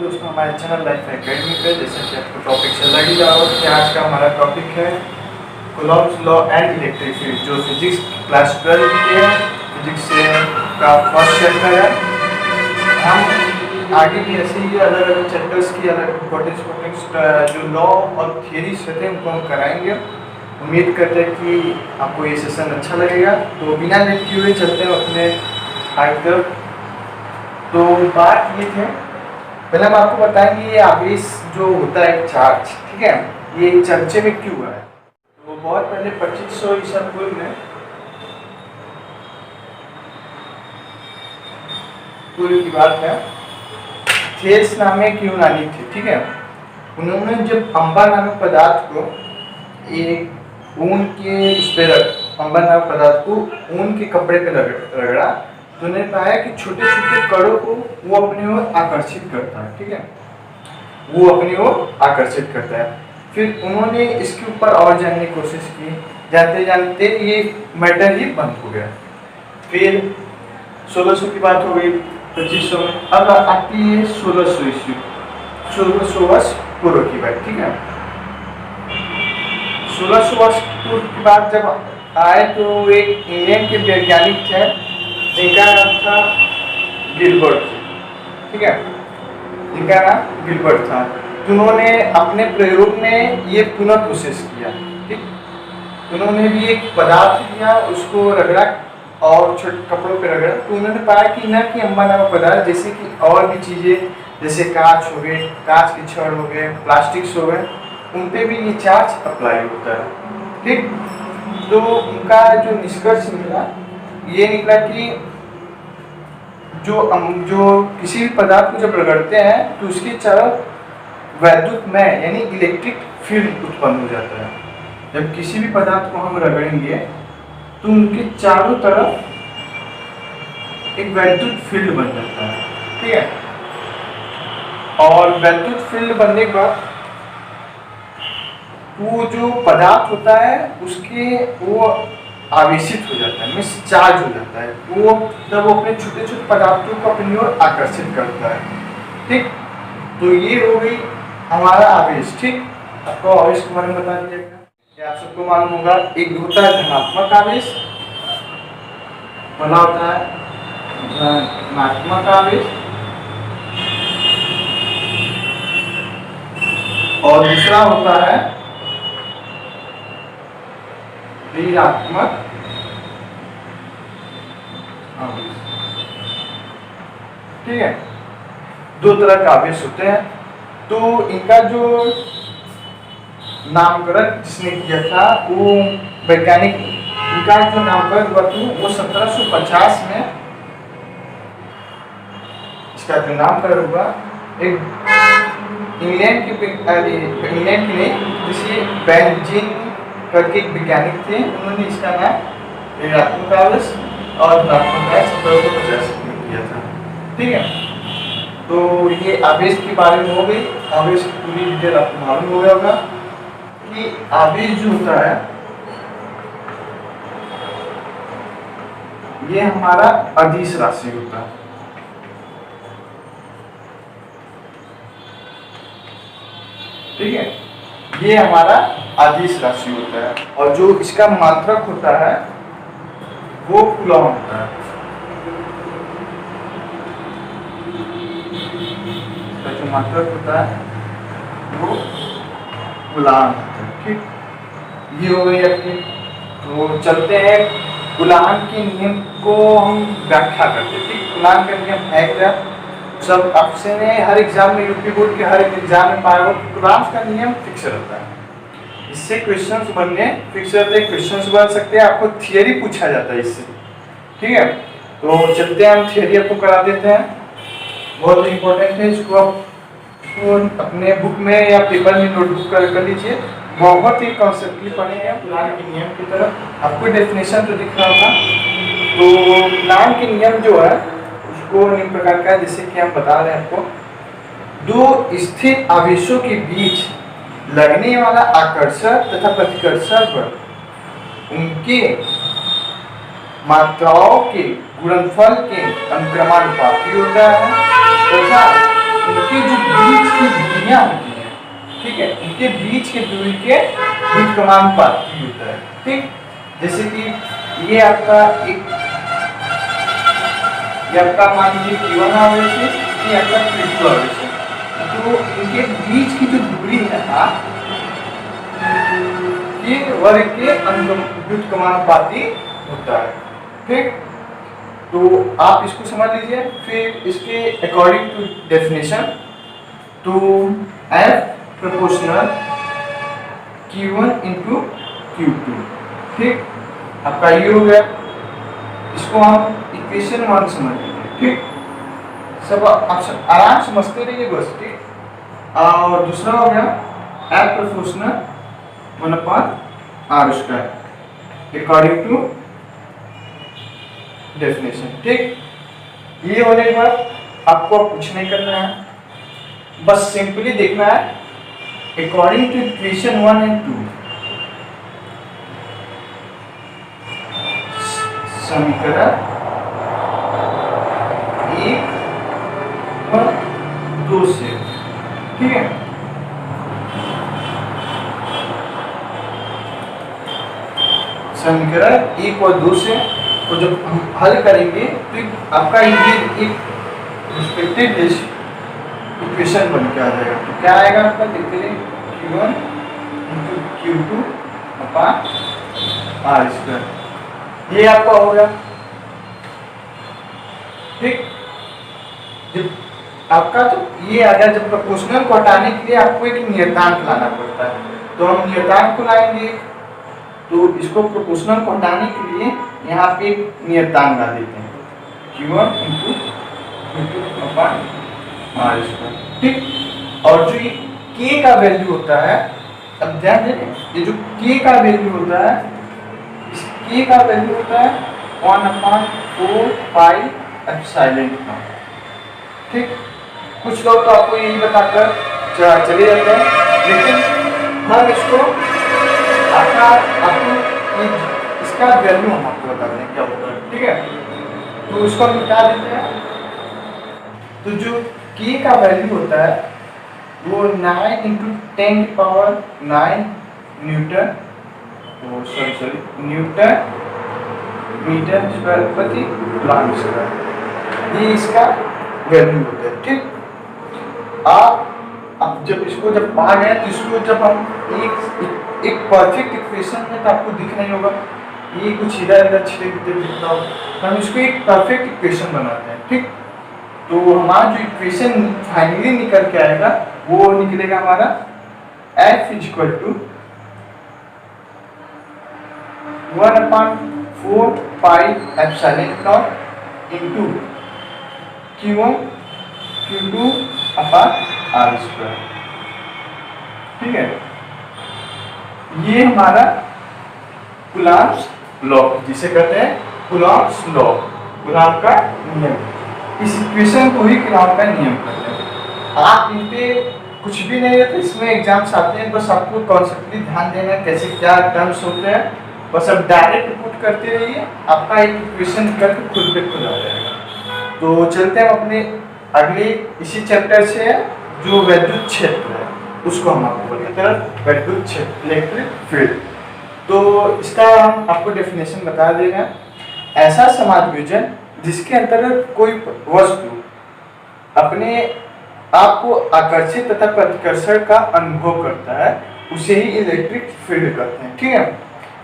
दोस्तों हमारे channel life academy पे। जैसे कि आपको टॉपिक से लग ही जा रहा है कि आज का हमारा टॉपिक है Coulomb's law and electric field, जो फिजिक्स क्लास 12 की है, फिजिक्स से का फर्स्ट चैप्टर है। हम आगे भी ऐसे ही अलग अलग चैप्टर्स की अलग इम्पोर्टेंट जो लॉ और थियरीज रहते हैं उनको हम कराएंगे। उम्मीद करते हैं कि आपको ये सेशन अच्छा लगेगा। तो बिना लेट किए हुए चलते हैं अपने आगे तरफ। तो बात ये है, पहले हम आपको बताएंगे ये आवेश जो होता है चार्ज, ठीक है, ये चर्चे में क्यों है। तो बहुत पहले 2500 ईसा पूर्व में पूर्व की बात है, थेल्स नामक यूनानी थे, ठीक है। उन्होंने जब अंबा नामक पदार्थ को एक ऊन के उस पे अंबा नामक पदार्थ को ऊन के कपड़े पे रगड़ा, तो उन्होंने पाया कि छोटे छोटे कणों को वो अपनी ओर आकर्षित करता है, ठीक है, वो अपनी ओर आकर्षित करता है। फिर उन्होंने इसके ऊपर और जानने की कोशिश की, जानते जानते ये मैटर ही बंद हो गया। फिर 1600 की बात हो गई, 2500 में। अब आती है 1600 ईस्वी, 1600 वर्ष पूर्व की बात, ठीक है। 1600 वर्ष पूर्व की बात जब आए तो एक इंग्लैंड के वैज्ञानिक थे जिनका नाम था गिलबर्ट, ठीक है, जिनका नाम गिलबर्ट था। तो उन्होंने अपने प्रयोग में ये पुनः कोशिश किया, ठीक। उन्होंने भी एक पदार्थ लिया, उसको रगड़ा और छोटे कपड़ों पे रगड़ा, तो उन्होंने पाया कि न कि अम्बा नामक पदार्थ जैसे कि और भी चीज़ें जैसे कांच हो गए, कांच के छड़ हो गए, प्लास्टिक्स हो गए, उन पे भी ये चार्ज अप्लाई होता है, ठीक। तो उनका जो निष्कर्ष निकला ये निकला कि जो किसी भी पदार्थ को जब रगड़ते हैं तो उसके चारों वैद्युतमय यानी इलेक्ट्रिक फील्ड उत्पन्न हो जाता है। जब किसी भी पदार्थ को हम रगड़ेंगे तो उनके चारों तरफ एक वैद्युत फील्ड बन जाता है, ठीक है। और वैद्युत फील्ड बनने के बाद वो जो पदार्थ होता है उसके वो आवेशित हो जाता है, मीन्स चार्ज हो जाता है, वो तब वो अपने छोटे छोटे पदार्थों को अपनी ओर आकर्षित करता है, ठीक। तो ये हो गई हमारा आवेश, ठीक। आपको आवेश के बारे में बता दिया गया। आप सबको मालूम होगा, एक होता है धनात्मक आवेश, बना होता है धनात्मक आवेश, और दूसरा होता है ऋणात्मक आवेश, ठीक है। दो तरह का आवेश होते हैं। तो इनका जो नामकरण जिसने किया था वो वैज्ञानिक, इनका जो नामकरण हुआ था वो 1750 में इसका जो नामकरण हुआ एक इंग्लैंड की नहीं, किसी बेंजीन करके एक वैज्ञानिक थे, उन्होंने इसका नाम ऋणात्मक आवेश और धनात्मक आवेश 1750 में किया था, ठीक है। तो ये आवेश के बारे में हो गई। आवेश की पूरी डिटेल आपको मालूम हो गया होगा कि आवेश जो होता है ये हमारा अदिश राशि होता है, ठीक है। ये हमारा अदिश राशि होता है और जो इसका मात्रक होता है वो कूलॉम होता है। इसका जो मात्रक होता है वो कूलॉम होता है, ठीक। ये हो गई आपकी। तो चलते हैं कूलॉम के नियम को हम व्याख्या करते हैं, ठीक। कूलॉम का नियम है क्या, सब आपसे ने हर एग्जाम में, यूपी बोर्ड के हर एग्जाम में पाया होगा, कूलॉम का नियम फिक्स रहता है, इससे क्वेश्चंस बनने फिक्स रहते हैं, क्वेश्चंस बन सकते हैं, आपको थियरी पूछा जाता है इससे, ठीक है। तो चलते हैं, हम थियरी आपको करा देते हैं, बहुत इंपॉर्टेंट है, इसको आप अपने बुक में या पेपर में नोटबुक कर लीजिए। बहुत ही कॉन्सेप्टली पढ़ेंगे कूलॉम के नियम की तरफ। आपको डेफिनेशन तो दिख रहा होगा। तो कूलॉम के नियम जो है उसको निम्न प्रकार का है, जैसे कि हम बता रहे हैं आपको, दो स्थिर आवेशों के बीच लगने वाला आकर्षण तथा प्रतिकर्षण पर उनके मात्राओं के गुणनफल के अनुक्रमानुपाती होता है तथा इनके जो बीच की दूरियां होती हैं, ठीक है, इनके बीच की दूरी के व्युत्क्रमानुपाती होता है। ठीक, जैसे कि ये आपका मान लीजिए Q1 आवेश है, ये आपका Q2 आवेश है, तो इनके बीच की जो दूरी है ये वर्ग के व्युत्क्रमानुपाती होता है। ठीक, तो आप इसको समझ लीजिए। फिर इसके अकॉर्डिंग टू डेफिनेशन, तो F proportional Q1 into Q2, ठीक, आपका ये हो गया। इसको हम इक्वेशन 1 समझ लीजिए। ठीक, सब आप सब आराम समझते रहिए बस। ठीक, और दूसरा हो गया F proportional 1/r² according to definition. ठीक, ये होने के बाद आपको कुछ नहीं करना है, बस सिंपली देखना है अकॉर्डिंग टू इक्वेशन 1 एंड 2 समीकरण 1 और 2 से। ठीक है, समीकरण 1 और 2 से, तो जब हम हल करेंगे तो आपका ये एक रिस्पेक्टिव इक्वेशन बन के आ जाएगा। तो क्या आएगा आपका, देखते हैं, Q1 into Q2 upon r², ये आपका हो गया। ठीक, जब आपका तो ये आ गया, जब प्रोपोर्शनल को हटाने के लिए आपको एक नियतांक लाना पड़ता है, तो हम नियतांक को लाएंगे। तो इसको प्रोपोर्शनल को हटाने के लिए यहाँ पे एक नियतांक ला देते हैं, Q1 into Q2 upon r²। ठीक, और जो ये K का वैल्यू होता है, अब ध्यान दें, ये जो K का वैल्यू होता है, इस K का वैल्यू होता है 1/4 पाई एप्सिलॉन। ठीक, कुछ लोग तो आपको यही बताकर चले जाते हैं, लेकिन हम इसको आपको इसका वैल्यू हम आपको बता दें क्या होता है। ठीक है, तो इसको हम क्या देते हैं, तो जो K का वैल्यू होता है वो 9 × 10⁹ न्यूटन, न्यूटन मीटर स्क्वायर प्रति कूलम्ब स्क्वायर, ये इसका वैल्यू होता है। ठीक, आप जब इसको जब पा गए तो इसको जब हम एक परफेक्ट इक्वेशन में, तो आपको दिख नहीं होगा, ये कुछ इधर छिड़क दिखता हो, तो हम इसको एक परफेक्ट इक्वेशन बनाते हैं। ठीक, तो हमारा जो इक्वेशन फाइनली निकल के आएगा वो निकलेगा हमारा F = 1/4 pi epsilon not into Q1 Q2 upon r²। ठीक है, ये हमारा कूलम्ब्स लॉ, जिसे कहते हैं कूलम्ब्स लॉ, कूलम्ब का नियम। इस इक्वेशन को ही कूलम्ब का नियम कहते हैं। आप इन पे कुछ भी नहीं रहते, इसमें एग्जाम्स आते हैं, बस आपको कॉन्सेप्टली ध्यान देना है कैसे क्या टर्म्स होते हैं, बस अब डायरेक्ट पुट करते रहिए, आपका एक इक्वेशन निकल के खुद पे खुद आ जाएगा। तो चलते हैं अपने अगले इसी चैप्टर से, जो विद्युत क्षेत्र है उसको हम आपको बताते हैं, विद्युत क्षेत्र, इलेक्ट्रिक फील्ड। तो इसका हम आपको डेफिनेशन बता देगा, ऐसा समायोजन जिसके अंतर्गत कोई वस्तु अपने आप को आकर्षित तथा प्रतिकर्षण का अनुभव करता है, उसे ही इलेक्ट्रिक फील्ड कहते हैं। ठीक है,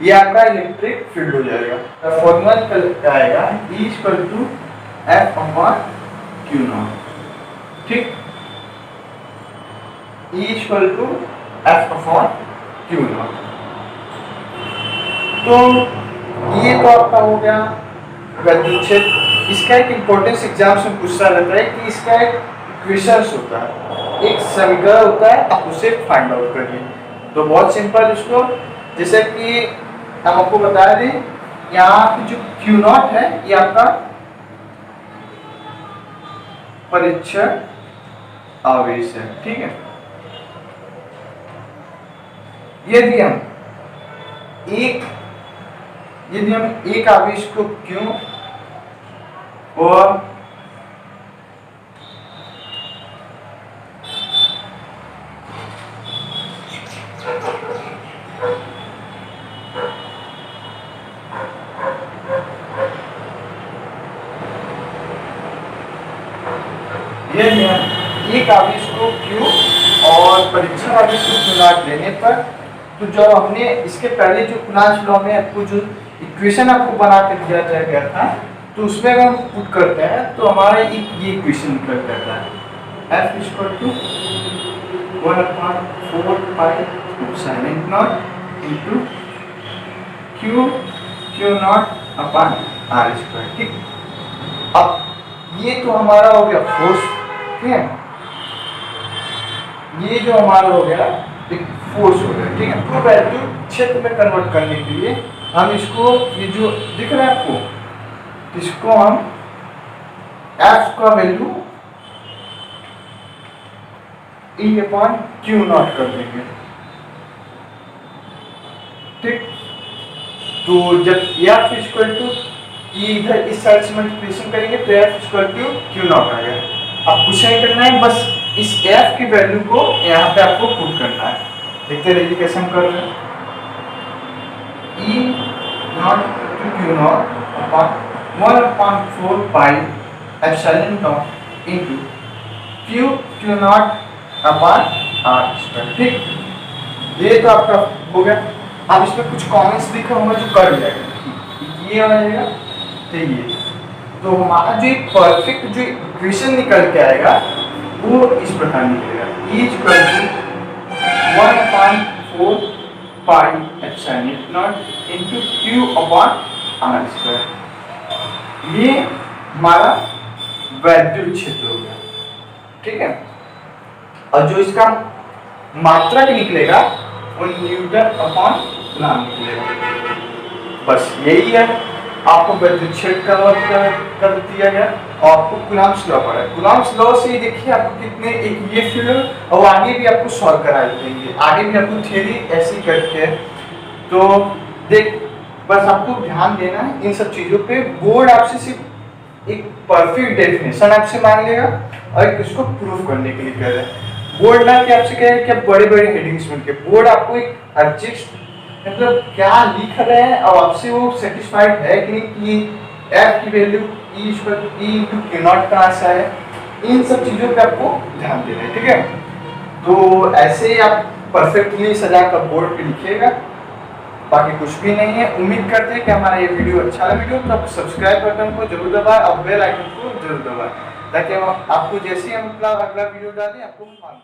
ये आपका इलेक्ट्रिक फील्ड हो जाएगा। फॉर्मूला क्या आएगा, E = F/Q0। ठीक, E = F/Q0। तो ये तो आपका हो गया विद्युत क्षेत्र। इसका एक इम्पोर्टेंस एग्जाम्स में पूछा रहता है कि इसका एक इक्वेशन होता है, एक समीकरण होता है, आप उसे फाइंड आउट करिए। तो बहुत सिंपल, इसको जैसे कि हम आपको बता दें, यहाँ पे जो Q0 है ये आपका परीक्षण आवेश है। ठीक है, यदि हम एक आवेश को Q और ये नियम एक आवेश को Q और परीक्षण आवेश को Q नॉट लेने पर, तो जो हमने इसके पहले जो कुलाम्ब्स लॉ में आपको जो इक्वेशन आपको बना के दिया गया था, तो उसमें अगर हम पुट करते हैं तो हमारा एक ये इक्वेशन निकल जाता है, F equal to 1/4 pi epsilon not into Q not upon R square. ठीक, अब ये तो हमारा हो गया फोर्स, ठीक है, ये जो हमारा हो गया एक फोर्स हो गया, ठीक है। तो वैल्यू क्षेत्र में कन्वर्ट करने के लिए हम इसको, ये जो दिख रहा है आपको, इसको हम F का वैल्यू E/Q नॉट कर देंगे। ठीक, तो जब F इक्वल टू इधर इस साइड से मल्टीप्लिकेशन करेंगे तो F equal to Q naught आ गया। अब कुछ नहीं करना है, बस इस F की वैल्यू को यहाँ पे आपको पुट करना है। देखते रहिए कैसे हम कर रहे हैं। E not to Q not upon 1/4 pi epsilon not into Q not upon R square. ठीक, ये तो आपका हो गया। अब इसमें कुछ कॉमन्स लिखा होगा जो कर जाएगा, ये आ जाएगा, तो ये, तो हमारा जो परफेक्ट जो इक्वेशन निकल के आएगा वो इस प्रकार निकलेगा, E equal to 1/4 pi epsilon not into Q upon R square. ये हमारा वैद्युत क्षेत्र हो गया, ठीक है। और जो इसका मात्रक निकलेगा वो न्यूटन अपॉन कूलम्ब निकलेगा। बस यही है, आपको वैद्युत क्षेत्र कन्वर्ट कर दिया गया और आपको कूलम्ब्स लॉ पड़ा है। कूलम्ब्स लॉ से देखिए आपको कितने एक ये फील्ड, और आगे भी आपको सॉल्व करा देंगे, आगे भी आपको थ्योरी ऐसी करके, तो देख बस आपको ध्यान देना है इन सब चीजों पे। बोर्ड आपसे सिर्फ एक परफेक्ट डेफिनेशन आपसे मांग लेगा और इसको प्रूफ करने के लिए कह रहे हैं। बोर्ड ना कि आपसे कहे कि बड़े बड़े हेडिंग्स में के, बोर्ड आपको एक एब्जेक्ट मतलब क्या लिख रहे हैं और आपसे वो सेटिस्फाइड है कि नहीं, कि F की वैल्यू E/Q नॉट कहाँ से है, इन सब चीजों पे आपको ध्यान देना है, ठीक है। तो ऐसे ही आप परफेक्टली सजा कर बोर्ड पे लिखिएगा, बाकी कुछ भी नहीं है। उम्मीद करते हैं कि हमारा ये वीडियो अच्छा लगा, तो आप सब्सक्राइब बटन को जरूर दबाएं और बेल आइकन को जरूर दबाएं, ताकि आपको जैसे ही हम अगला वीडियो डालें आपको मालूम